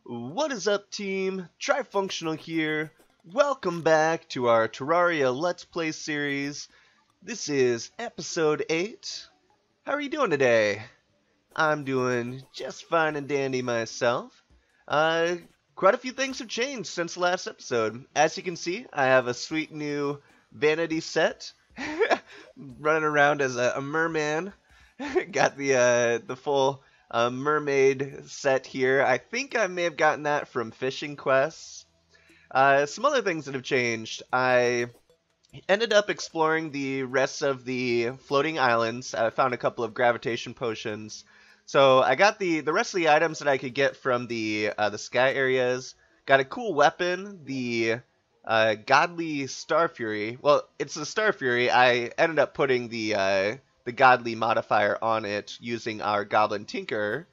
What is up, team? Trifunctional here. Welcome back to our Terraria Let's Play series. This is episode 8. How are you doing today? I'm doing just fine and dandy myself. Quite a few things have changed since the last episode. As you can see, I have a sweet new vanity set. Running around as a merman. Got the full mermaid set here. I think I may have gotten that from fishing quests. Some other things that have changed. I ended up exploring the rest of the floating islands. I found a couple of gravitation potions. So I got the rest of the items that I could get from the sky areas. Got a cool weapon, the Godly Star Fury. Well, it's the Star Fury. I ended up putting the Godly modifier on it using our Goblin Tinker.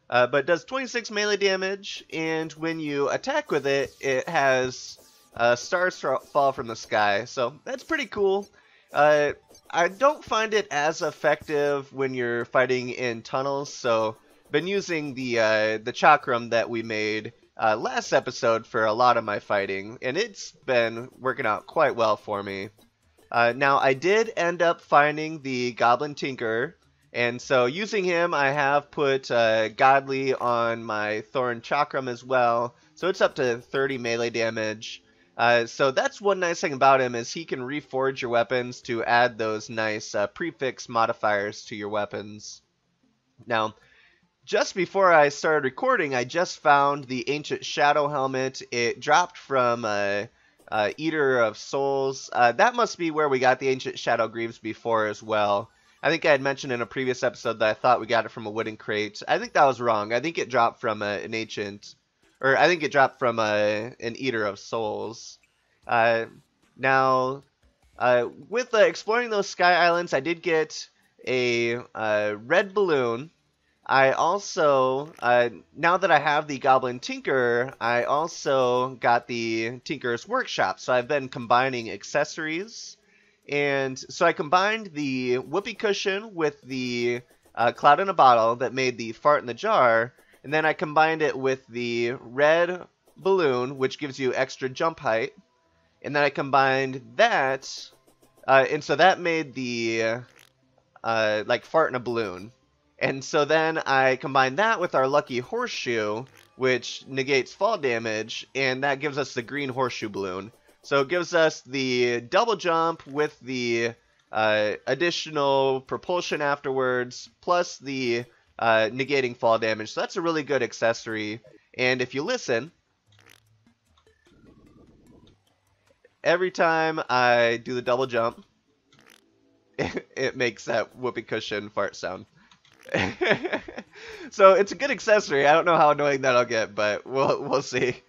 But it does 26 melee damage, and when you attack with it, it has stars fall from the sky. So that's pretty cool. I don't find it as effective when you're fighting in tunnels, so been using the chakram that we made last episode for a lot of my fighting, and it's been working out quite well for me. Now, I did end up finding the Goblin Tinker, and so using him, I have put Godly on my Thorn Chakram as well, so it's up to 30 melee damage. So that's one nice thing about him, is he can reforge your weapons to add those nice prefix modifiers to your weapons. Now, just before I started recording, I just found the Ancient Shadow Helmet. It dropped from Eater of Souls. That must be where we got the Ancient Shadow Greaves before as well. I think I had mentioned in a previous episode that I thought we got it from a wooden crate. I think that was wrong. I think it dropped from an Ancient... Or I think it dropped from an Eater of Souls. Now, with exploring those sky islands, I did get a red balloon. I also, now that I have the Goblin Tinker, I also got the Tinker's Workshop. So I've been combining accessories. And so I combined the whoopee cushion with the cloud in a bottle that made the fart in the jar. And then I combined it with the red balloon, which gives you extra jump height. And then I combined that, and so that made the, like, fart in a balloon. And so then I combined that with our lucky horseshoe, which negates fall damage, and that gives us the green horseshoe balloon. So it gives us the double jump with the additional propulsion afterwards, plus the negating fall damage. So that's a really good accessory. And if you listen, every time I do the double jump, it makes that whoopee cushion fart sound. So it's a good accessory. I don't know how annoying that'll get, but we'll see.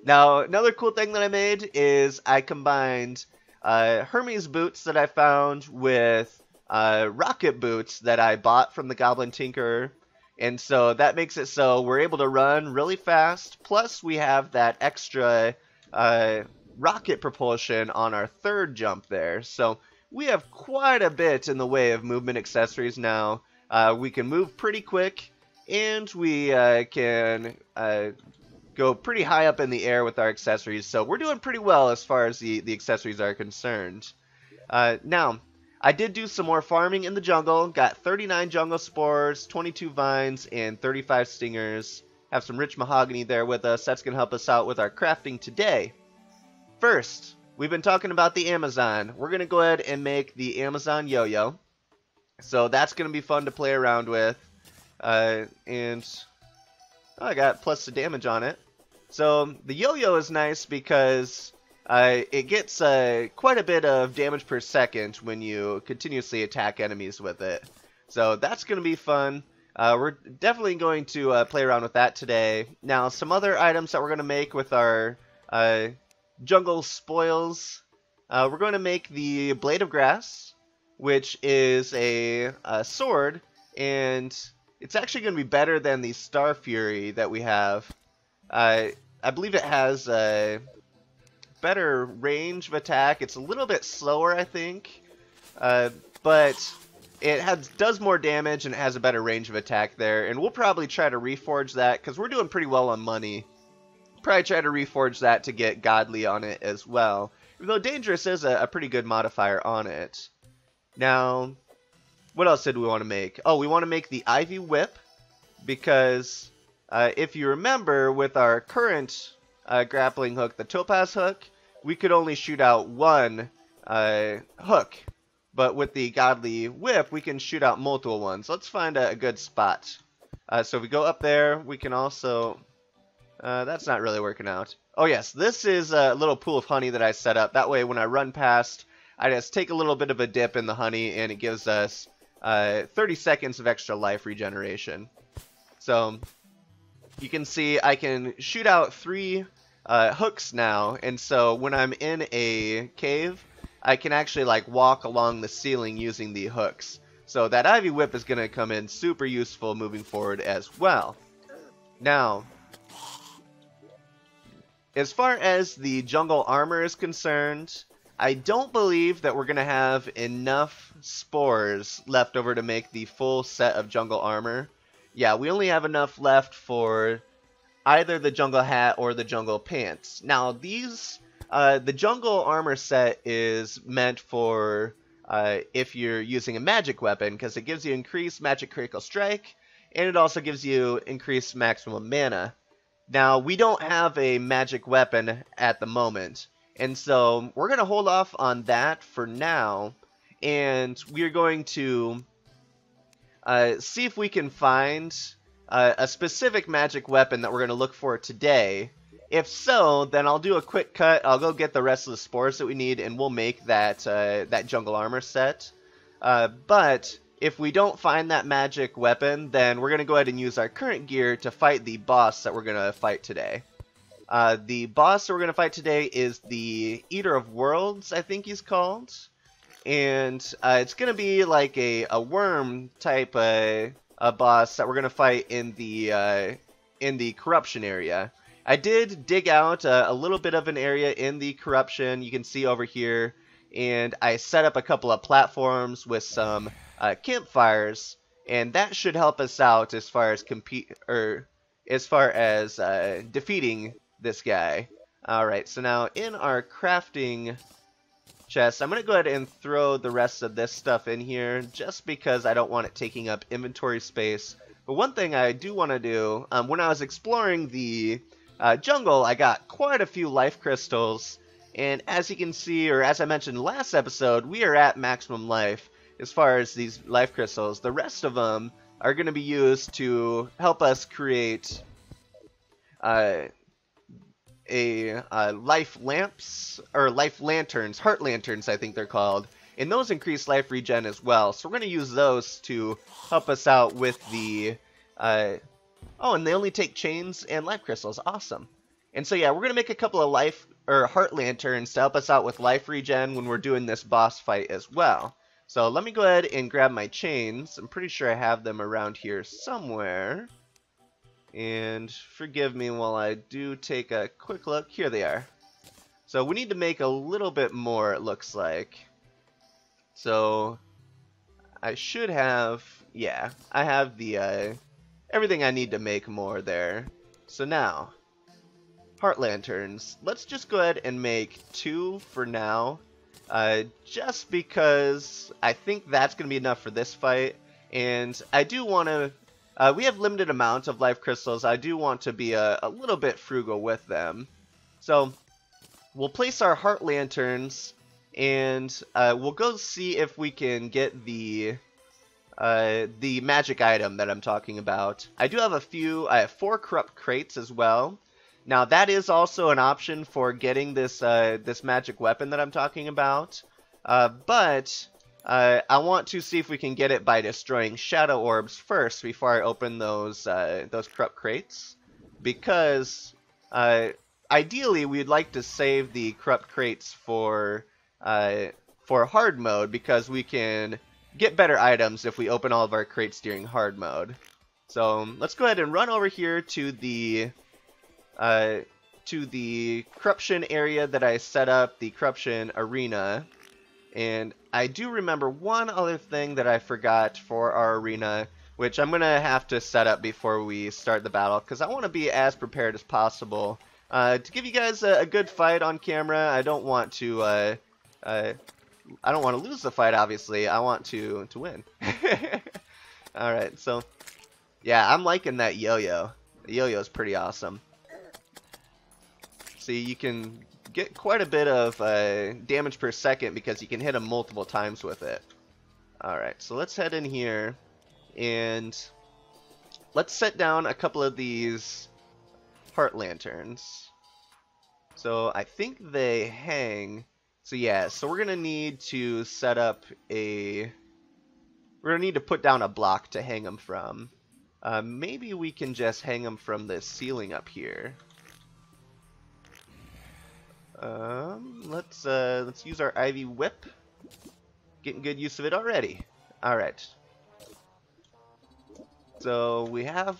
Now, another cool thing that I made is I combined Hermes boots that I found with rocket boots that I bought from the Goblin Tinker, and so that makes it so we're able to run really fast, plus we have that extra rocket propulsion on our third jump there. So we have quite a bit in the way of movement accessories now. We can move pretty quick, and we can go pretty high up in the air with our accessories, so we're doing pretty well as far as the accessories are concerned. Now, I did do some more farming in the jungle. Got 39 jungle spores, 22 vines, and 35 stingers. Have some rich mahogany there with us. That's going to help us out with our crafting today. First, we've been talking about the Amazon. We're going to go ahead and make the Amazon yo-yo. So that's going to be fun to play around with. I got plus the damage on it. So the yo-yo is nice because it gets quite a bit of damage per second when you continuously attack enemies with it. So that's going to be fun. We're definitely going to play around with that today. Now, some other items that we're going to make with our jungle spoils. We're going to make the Blade of Grass, which is a sword, and it's actually going to be better than the Star Fury that we have. I believe it has a better range of attack. It's a little bit slower, I think, but does more damage and it has a better range of attack there. And we'll probably try to reforge that because we're doing pretty well on money. Probably try to reforge that to get godly on it as well. Even though dangerous is a pretty good modifier on it. Now, what else did we want to make? Oh, we want to make the Ivy Whip because if you remember, with our current grappling hook, the Topaz hook, we could only shoot out one hook. But with the Godly Whip, we can shoot out multiple ones. Let's find a good spot. So if we go up there, we can also... that's not really working out. Oh yes, this is a little pool of honey that I set up. That way when I run past, I just take a little bit of a dip in the honey and it gives us 30 seconds of extra life regeneration. So you can see I can shoot out 3 hooks now. And so when I'm in a cave, I can actually like walk along the ceiling using the hooks. So that Ivy Whip is going to come in super useful moving forward as well. Now, as far as the jungle armor is concerned, I don't believe that we're going to have enough spores left over to make the full set of jungle armor. Yeah, we only have enough left for either the jungle hat or the jungle pants. Now, these... the jungle armor set is meant for if you're using a magic weapon, because it gives you increased magic critical strike, and it also gives you increased maximum mana. Now, we don't have a magic weapon at the moment, and so we're going to hold off on that for now, and we're going to see if we can find a specific magic weapon that we're going to look for today. If so, then I'll do a quick cut. I'll go get the rest of the spores that we need, and we'll make that that jungle armor set. But if we don't find that magic weapon, then we're going to go ahead and use our current gear to fight the boss that we're going to fight today. The boss that we're going to fight today is the Eater of Worlds, I think he's called. And it's going to be like a worm type a boss that we're going to fight in the corruption area. I did dig out a little bit of an area in the corruption, you can see over here, and I set up a couple of platforms with some campfires, and that should help us out as far as defeating this guy. Alright, so now in our crafting chest, I'm going to go ahead and throw the rest of this stuff in here, just because I don't want it taking up inventory space. But one thing I do want to do, when I was exploring the jungle, I got quite a few life crystals, and as you can see, or as I mentioned last episode, we are at maximum life as far as these life crystals. The rest of them are going to be used to help us create life lamps, or life lanterns, heart lanterns I think they're called, and those increase life regen as well, so we're going to use those to help us out with the oh, and they only take chains and life crystals. Awesome. And so yeah, we're going to make a couple of life or heart lanterns to help us out with life regen when we're doing this boss fight as well. So let me go ahead and grab my chains. I'm pretty sure I have them around here somewhere. And forgive me while I do take a quick look. Here they are. So we need to make a little bit more, it looks like. So I should have, yeah, I have the everything I need to make more there. So now, heart lanterns. Let's just go ahead and make 2 for now. Just because I think that's going to be enough for this fight. And I do want to... we have limited amounts of life crystals. I do want to be a little bit frugal with them. So, we'll place our heart lanterns, and we'll go see if we can get the magic item that I'm talking about. I do have I have 4 corrupt crates as well. Now that is also an option for getting this this magic weapon that I'm talking about. But I want to see if we can get it by destroying shadow orbs first before I open those corrupt crates. Because ideally we'd like to save the corrupt crates for hard mode, because we can get better items if we open all of our crates during hard mode. So let's go ahead and run over here to the corruption area that I set up, the corruption arena. And I do remember one other thing that I forgot for our arena, which I'm going to have to set up before we start the battle, because I want to be as prepared as possible. To give you guys a good fight on camera, I don't want to I don't want to lose the fight, obviously. I want to win. Alright, so yeah, I'm liking that yo-yo. The yo-yo is pretty awesome. See, you can get quite a bit of damage per second because you can hit them multiple times with it. Alright, so let's head in here and let's set down a couple of these heart lanterns. So I think they hang. So yeah, so we're gonna need to set up a... We're gonna need to put down a block to hang them from. Maybe we can just hang them from the ceiling up here. Let's use our Ivy Whip. Getting good use of it already. All right. So we have.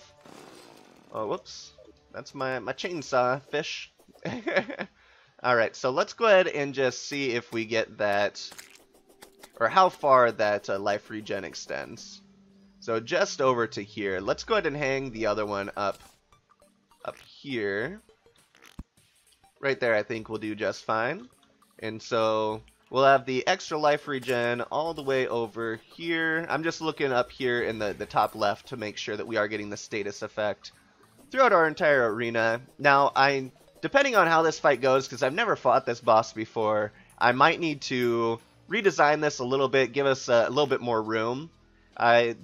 Oh, whoops! That's my chainsaw fish. All right. So let's go ahead and just see if we get that, or how far that life regen extends. So just over to here. Let's go ahead and hang the other one up here. Right there, I think we'll do just fine. And so we'll have the extra life regen all the way over here. I'm just looking up here in the top left to make sure that we are getting the status effect throughout our entire arena. Now, depending on how this fight goes, because I've never fought this boss before, I might need to redesign this a little bit, give us a little bit more room. I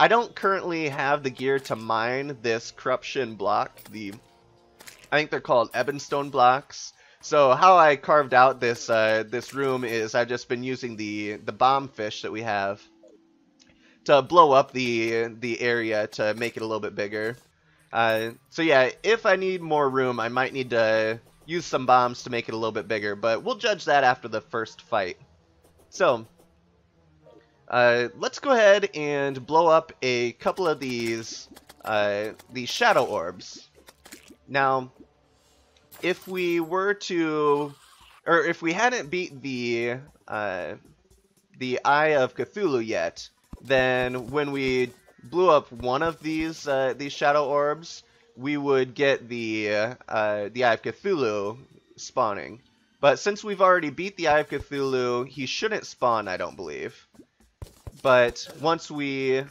don't currently have the gear to mine this corruption block, I think they're called Ebonstone blocks. So how I carved out this this room is I've just been using the bomb fish that we have to blow up the area to make it a little bit bigger. So yeah, if I need more room, I might need to use some bombs to make it a little bit bigger, but we'll judge that after the first fight. So let's go ahead and blow up a couple of these shadow orbs. Now, if we were to, or if we hadn't beat the Eye of Cthulhu yet, then when we blew up one of these shadow orbs, we would get the Eye of Cthulhu spawning. But since we've already beat the Eye of Cthulhu, he shouldn't spawn, I don't believe. But once we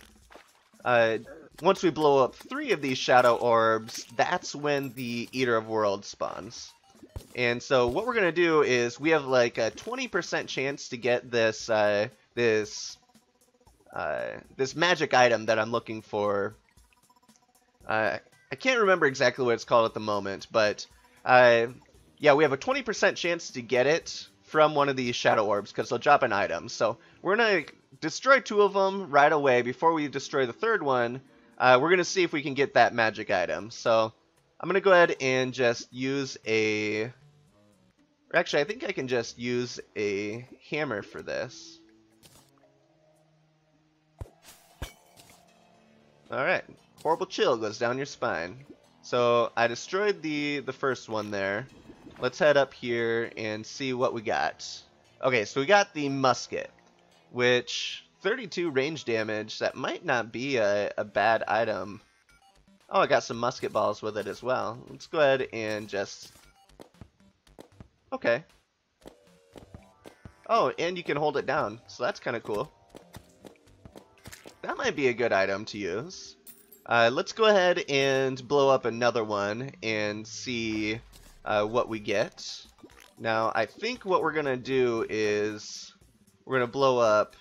blow up 3 of these shadow orbs, that's when the Eater of Worlds spawns. And so what we're gonna do is we have like a 20% chance to get this this magic item that I'm looking for. I can't remember exactly what it's called at the moment, but yeah, we have a 20% chance to get it from one of these shadow orbs because they'll drop an item. So we're gonna destroy 2 of them right away before we destroy the 3rd one. We're going to see if we can get that magic item. So I'm going to go ahead and just use a... Or actually, I think I can just use a hammer for this. Alright. Horrible chill goes down your spine. So I destroyed the first one there. Let's head up here and see what we got. Okay, so we got the musket, which... 32 range damage, that might not be a bad item. Oh, I got some musket balls with it as well. Let's go ahead and just... Okay. Oh, and you can hold it down, so that's kind of cool. That might be a good item to use. Let's go ahead and blow up another one and see what we get. Now, I think what we're going to do is we're going to blow up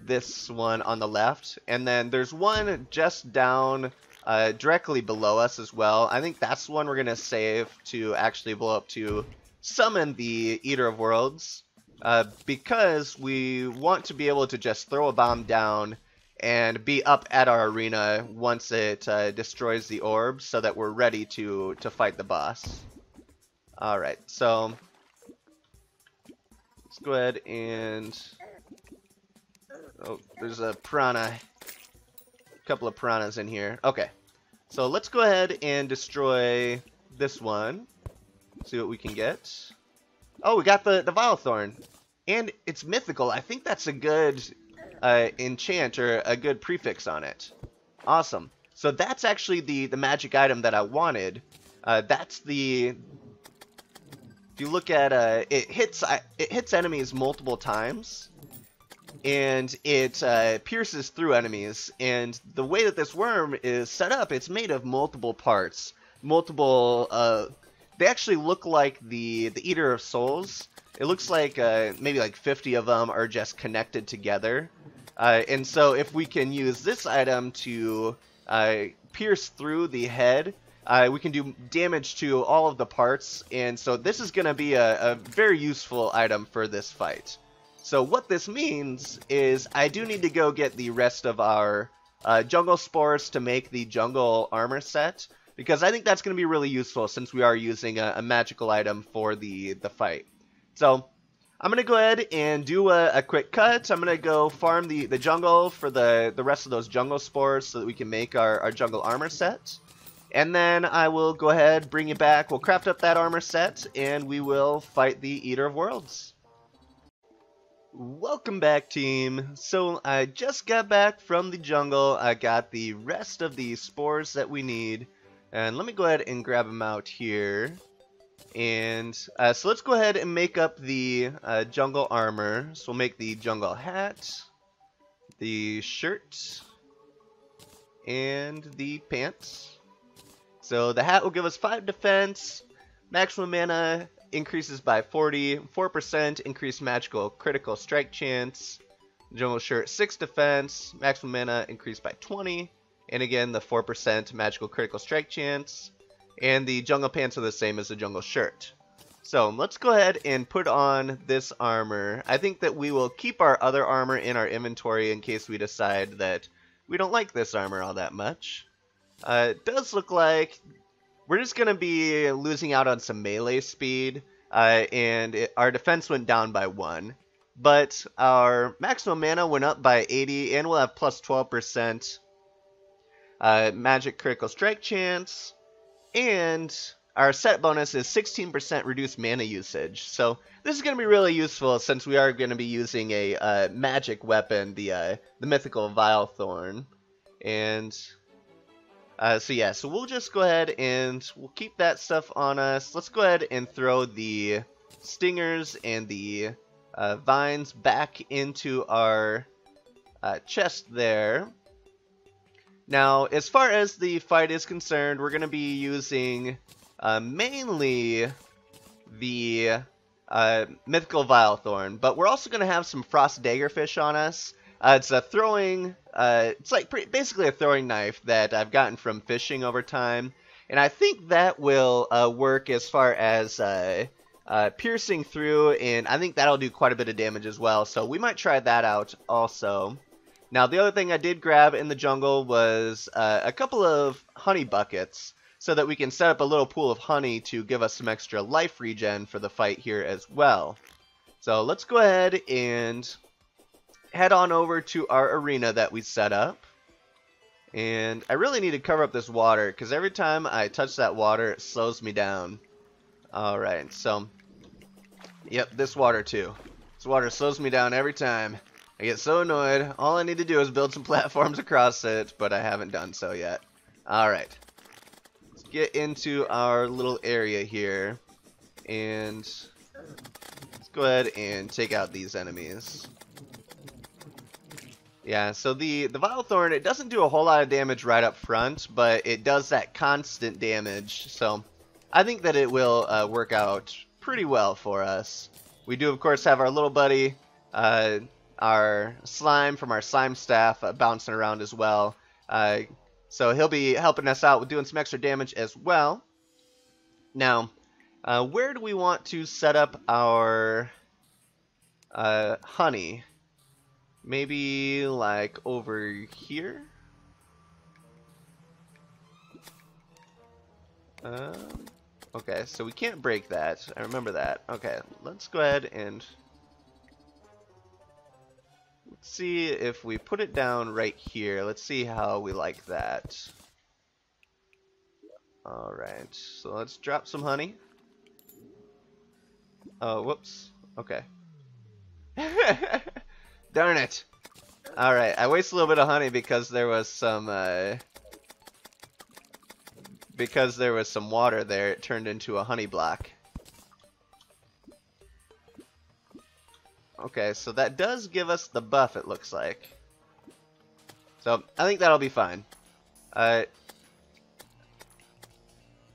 this one on the left, and then there's one just down directly below us as well. I think that's the one we're gonna save to actually blow up to summon the Eater of Worlds, because we want to be able to just throw a bomb down and be up at our arena once it destroys the orb, so that we're ready to fight the boss. Alright, so let's go ahead and... Oh, there's a piranha. A couple of piranhas in here. Okay. So let's go ahead and destroy this one. See what we can get. Oh, we got the Vilethorn. And it's mythical. I think that's a good enchant or a good prefix on it. Awesome. So that's actually the magic item that I wanted. That's the... If you look at it hits enemies multiple times, and it pierces through enemies. And the way that this worm is set up, it's made of multiple parts, multiple. They actually look like the Eater of Souls. It looks like maybe like 50 of them are just connected together. And so if we can use this item to pierce through the head, we can do damage to all of the parts. And so this is going to be a very useful item for this fight. So what this means is I do need to go get the rest of our jungle spores to make the jungle armor set, because I think that's going to be really useful since we are using a magical item for the fight. So I'm going to go ahead and do a quick cut. I'm going to go farm the jungle for the rest of those jungle spores so that we can make our jungle armor set. And then I will go ahead, bring you back. We'll craft up that armor set, and we will fight the Eater of Worlds. Welcome back, team. So I just got back from the jungle. I got the rest of the spores that we need. And let me go ahead and grab them out here. And so let's go ahead and make up the jungle armor. So we'll make the jungle hat, the shirt, and the pants. So the hat will give us 5 defense, maximum mana increases by 40, 4% increased magical critical strike chance. Jungle shirt 6 defense, maximum mana increased by 20, and again the 4% magical critical strike chance. And the jungle pants are the same as the jungle shirt. So let's go ahead and put on this armor. I think that we will keep our other armor in our inventory in case we decide that we don't like this armor all that much. It does look like we're just going to be losing out on some melee speed, and our defense went down by 1. But our maximum mana went up by 80, and we'll have plus 12% magic critical strike chance. And our set bonus is 16% reduced mana usage. So this is going to be really useful since we are going to be using a magic weapon, the mythical Vilethorn. And so yeah, so we'll just go ahead and we'll keep that stuff on us. Let's go ahead and throw the stingers and the vines back into our chest there. Now, as far as the fight is concerned, we're going to be using mainly the mythical Vilethorn, but we're also going to have some frost daggerfish on us. It's a throwing, it's like basically a throwing knife that I've gotten from fishing over time, and I think that will work as far as piercing through, and I think that'll do quite a bit of damage as well, so we might try that out also. Now, the other thing I did grab in the jungle was a couple of honey buckets so that we can set up a little pool of honey to give us some extra life regen for the fight here as well. So let's go ahead and head on over to our arena that we set up. And I really need to cover up this water because every time I touch that water, it slows me down. Alright, so, yep, this water too. This water slows me down every time. I get so annoyed. All I need to do is build some platforms across it, but I haven't done so yet. Alright. Let's get into our little area here. And let's go ahead and take out these enemies. Yeah, so the Vilethorn, it doesn't do a whole lot of damage right up front, but it does that constant damage. So I think that it will work out pretty well for us. We do, of course, have our little buddy, our slime from our slime staff bouncing around as well. So he'll be helping us out with doing some extra damage as well. Now, where do we want to set up our honey? Maybe like over here? Okay, so we can't break that. I remember that. Okay, let's go ahead and see if we put it down right here. Let's see how we like that. Alright, so let's drop some honey. Oh, whoops. Okay. Darn it. Alright, I wasted a little bit of honey because there was some water there. It turned into a honey block. Okay, so that does give us the buff, it looks like. So, I think that'll be fine.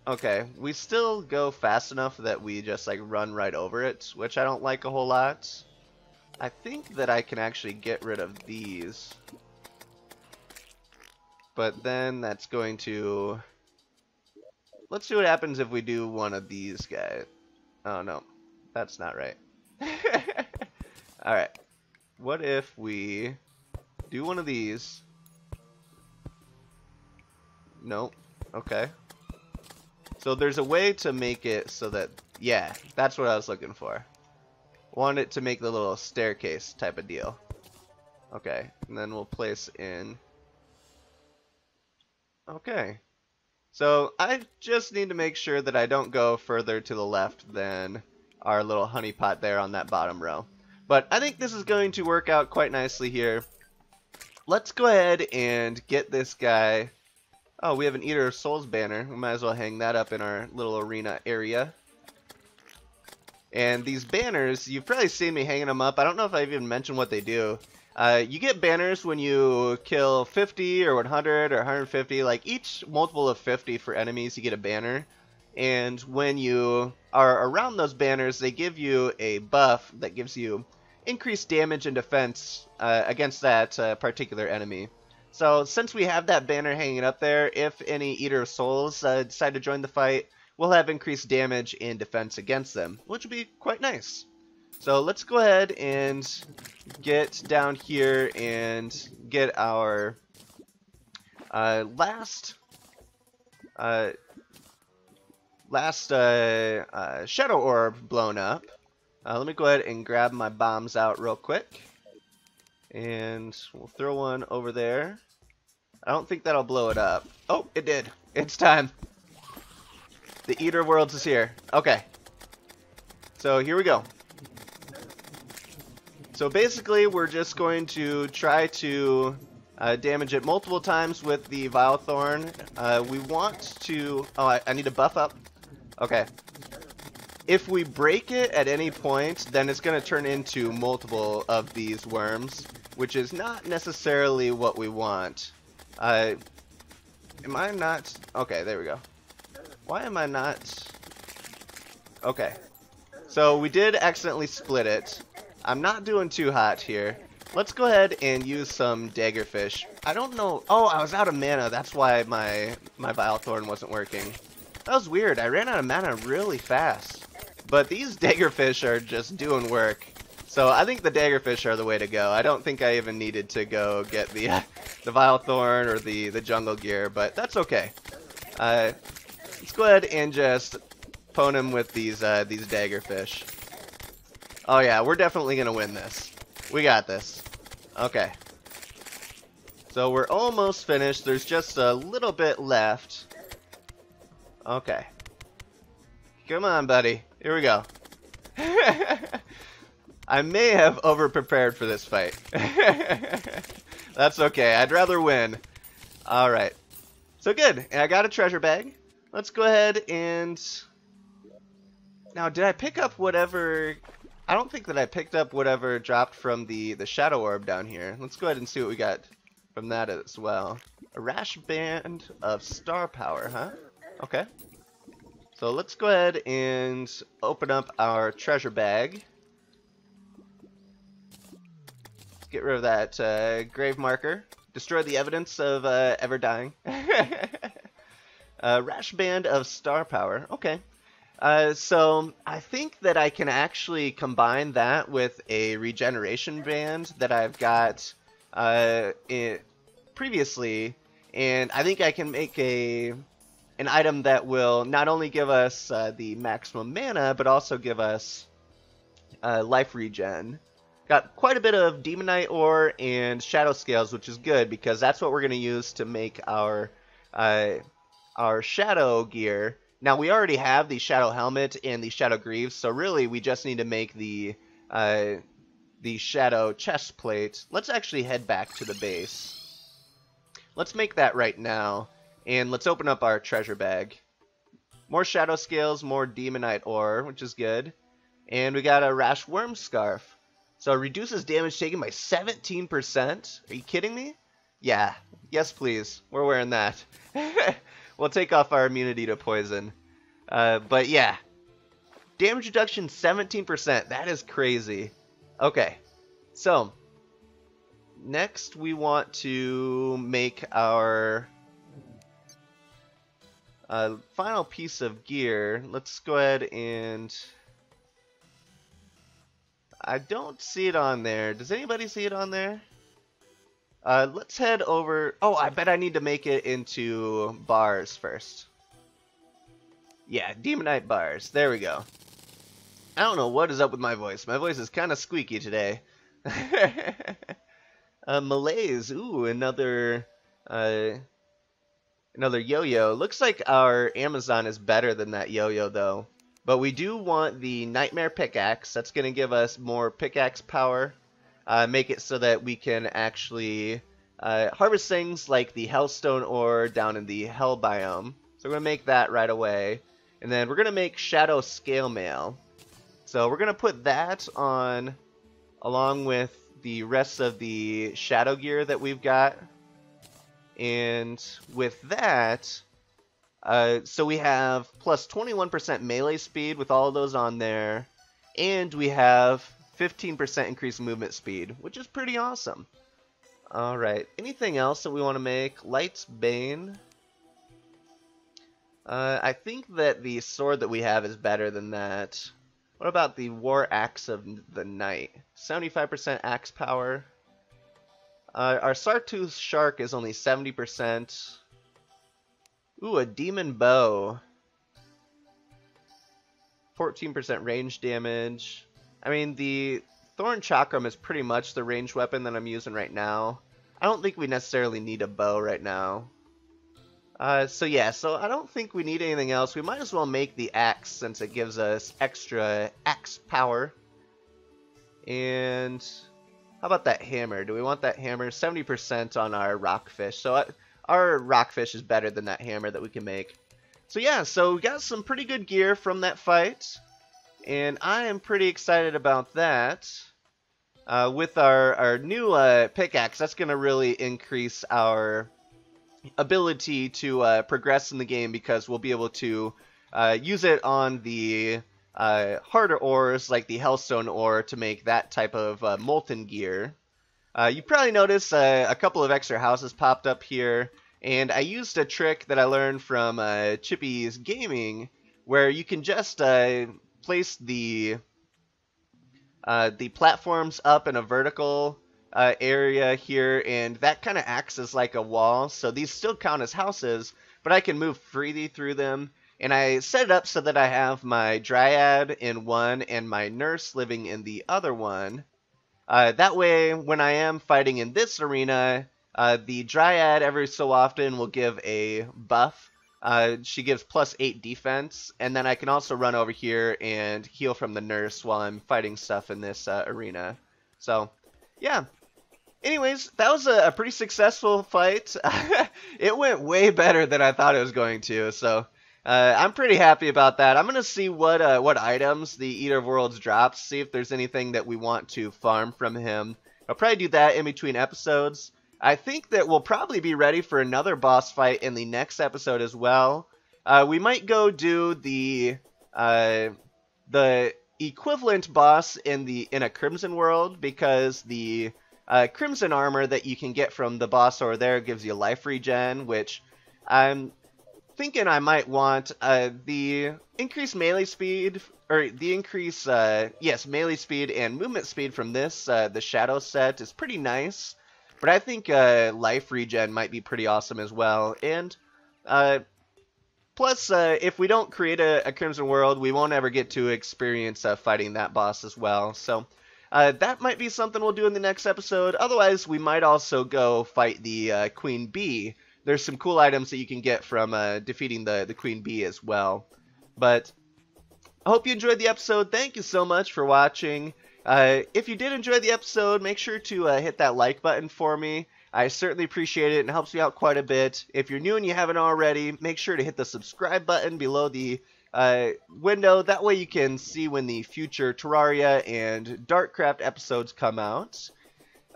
Okay, we still go fast enough that we just like run right over it, which I don't like a whole lot. I think that I can actually get rid of these. But then that's going to... Let's see what happens if we do one of these guys. Oh no, that's not right. Alright, what if we do one of these? Nope, okay. So there's a way to make it so that, yeah, that's what I was looking for. Want it to make the little staircase type of deal. Okay, and then we'll place in. Okay. So I just need to make sure that I don't go further to the left than our little honey pot there on that bottom row. But I think this is going to work out quite nicely here. Let's go ahead and get this guy. Oh, we have an Eater of Souls banner. We might as well hang that up in our little arena area. And these banners, you've probably seen me hanging them up. I don't know if I've even mentioned what they do. You get banners when you kill 50 or 100 or 150. Like each multiple of 50 for enemies, you get a banner. And when you are around those banners, they give you a buff that gives you increased damage and defense against that particular enemy. So since we have that banner hanging up there, if any Eater of Souls decide to join the fight, we'll have increased damage and defense against them, which will be quite nice. So let's go ahead and get down here and get our last shadow orb blown up. Let me go ahead and grab my bombs out real quick. And we'll throw one over there. I don't think that'll blow it up. Oh, it did. It's time. The Eater of Worlds is here. Okay. So here we go. So basically, we're just going to try to damage it multiple times with the Vile Thorn. We want to... Oh, I need to buff up. Okay. If we break it at any point, then it's going to turn into multiple of these worms, which is not necessarily what we want. Am I not... Okay, there we go. Why am I not... Okay. So we did accidentally split it. I'm not doing too hot here. Let's go ahead and use some Daggerfish. I don't know... Oh, I was out of mana. That's why my Vile Thorn wasn't working. That was weird. I ran out of mana really fast. But these Daggerfish are just doing work. So I think the Daggerfish are the way to go. I don't think I even needed to go get the Vile Thorn or the jungle gear, but that's okay. Let's go ahead and just pwn him with these Daggerfish. Oh yeah, we're definitely gonna win this. We got this. Okay. So we're almost finished. There's just a little bit left. Okay. Come on, buddy. Here we go. I may have over-prepared for this fight. That's okay. I'd rather win. Alright. So good. And I got a treasure bag. Let's go ahead and... Now, did I pick up whatever... I don't think that I picked up whatever dropped from the shadow orb down here. Let's go ahead and see what we got from that as well. A rash band of star power, huh? Okay. So let's go ahead and open up our treasure bag. Get rid of that grave marker. Destroy the evidence of ever dying. Rash band of star power. Okay. So I think that I can actually combine that with a regeneration band that I've got previously, and I think I can make an item that will not only give us the maximum mana, but also give us life regen. Got quite a bit of Demonite ore and Shadow Scales, which is good because that's what we're going to use to make our Shadow gear Now we already have the Shadow Helmet and the Shadow Greaves, so really we just need to make the Shadow Chest Plate. Let's actually head back to the base. Let's make that right now, and let's open up our treasure bag. More Shadow Scales, more Demonite Ore, which is good. And we got a Rash Worm Scarf. So it reduces damage taken by 17%. Are you kidding me? Yeah. Yes, please. We're wearing that. We'll take off our immunity to poison. But yeah. Damage reduction 17%. That is crazy. Okay. So, next we want to make our final piece of gear. Let's go ahead and... I don't see it on there. Does anybody see it on there? Let's head over... Oh, I bet I need to make it into bars first. Yeah, Demonite bars. There we go. I don't know what is up with my voice. My voice is kind of squeaky today. Malaise. Ooh, another yo-yo. Looks like our Amazon is better than that yo-yo, though. But we do want the Nightmare Pickaxe. That's going to give us more pickaxe power. Make it so that we can actually harvest things like the Hellstone ore down in the Hell biome. So we're going to make that right away. And then we're going to make Shadow Scale Mail. So we're going to put that on along with the rest of the Shadow gear that we've got. And with that... so we have plus 21% melee speed with all of those on there, and we have 15% increased movement speed, which is pretty awesome. Alright, anything else that we want to make? Light's Bane. I think that the sword that we have is better than that. What about the War Axe of the Night? 75% axe power. Our Sartooth Shark is only 70%. Ooh, a Demon Bow. 14% range damage. I mean, the Thorn Chakram is pretty much the ranged weapon that I'm using right now. I don't think we necessarily need a bow right now. So yeah, so I don't think we need anything else. We might as well make the axe since it gives us extra axe power. And how about that hammer? Do we want that hammer? 70% on our rockfish. So our rockfish is better than that hammer that we can make. So yeah, so we got some pretty good gear from that fight. And I am pretty excited about that. With our new pickaxe, that's going to really increase our ability to progress in the game because we'll be able to use it on the harder ores like the Hellstone ore to make that type of molten gear. You probably noticed a couple of extra houses popped up here, and I used a trick that I learned from Chippy's Gaming where you can just place the platforms up in a vertical area here, and that kind of acts as like a wall. So these still count as houses, but I can move freely through them. And I set it up so that I have my Dryad in one and my Nurse living in the other one. That way, when I am fighting in this arena, the Dryad every so often will give a buff. She gives plus 8 defense, and then I can also run over here and heal from the Nurse while I'm fighting stuff in this arena. So, yeah. Anyways, that was a pretty successful fight. It went way better than I thought it was going to, so I'm pretty happy about that. I'm going to see what items the Eater of Worlds drops, see if there's anything that we want to farm from him. I'll probably do that in between episodes. I think that we'll probably be ready for another boss fight in the next episode as well. We might go do the equivalent boss in a Crimson world, because the Crimson armor that you can get from the boss over there gives you life regen, which I'm thinking I might want. The increased melee speed, or the increase, melee speed and movement speed from this, the Shadow set, is pretty nice. But I think life regen might be pretty awesome as well. And plus, if we don't create a Crimson world, we won't ever get to experience fighting that boss as well. So that might be something we'll do in the next episode. Otherwise, we might also go fight the Queen Bee. there's some cool items that you can get from defeating the Queen Bee as well. But I hope you enjoyed the episode. Thank you so much for watching. If you did enjoy the episode, make sure to hit that like button for me. I certainly appreciate it and it helps me out quite a bit. If you're new and you haven't already, make sure to hit the subscribe button below the window. That way you can see when the future Terraria and Darkcraft episodes come out.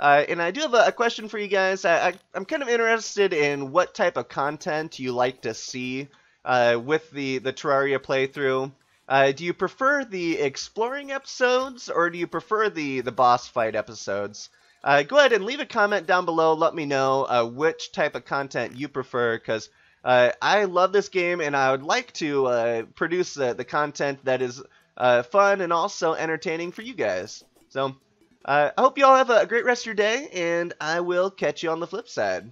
And I do have a question for you guys. I'm kind of interested in what type of content you like to see with the Terraria playthrough. Do you prefer the exploring episodes or do you prefer the boss fight episodes? Go ahead and leave a comment down below. Let me know which type of content you prefer, because I love this game and I would like to produce the content that is fun and also entertaining for you guys. So I hope you all have a great rest of your day, and I will catch you on the flip side.